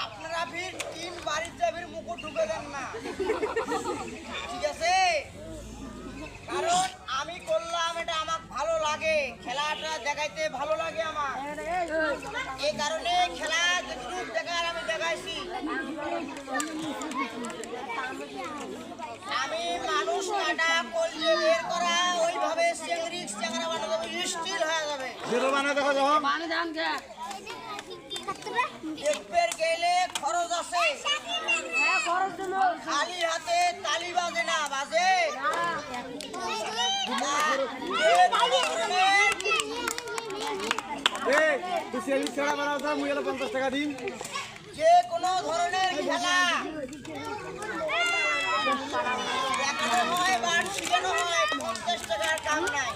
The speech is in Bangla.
আপনারা ফির তিন বাড়ির চাবির মুকুট ঢুকে দেন না, ঠিক আছে? কারণ আমি করলাম এটা আমার ভালো লাগে, খেলাটা দেখাইতে ভালো লাগে আমার, এই কারণে খেলা যেটুকু দেখার আমি দেখাইছি। আমি মানুষ কাটা কলজে বের করা ওইভাবে চেংড়িক্স চ্যাংড়া বানাতে হবে, স্টিল হয়ে যাবে। দেখবের গেলে খরচ আছে, খালি হাতে তালি বাজে না, বাজে যে কোনো ধরনের খেলা দেখানো হয় বা শিখানো হয়, 50 টাকার দাম নাই।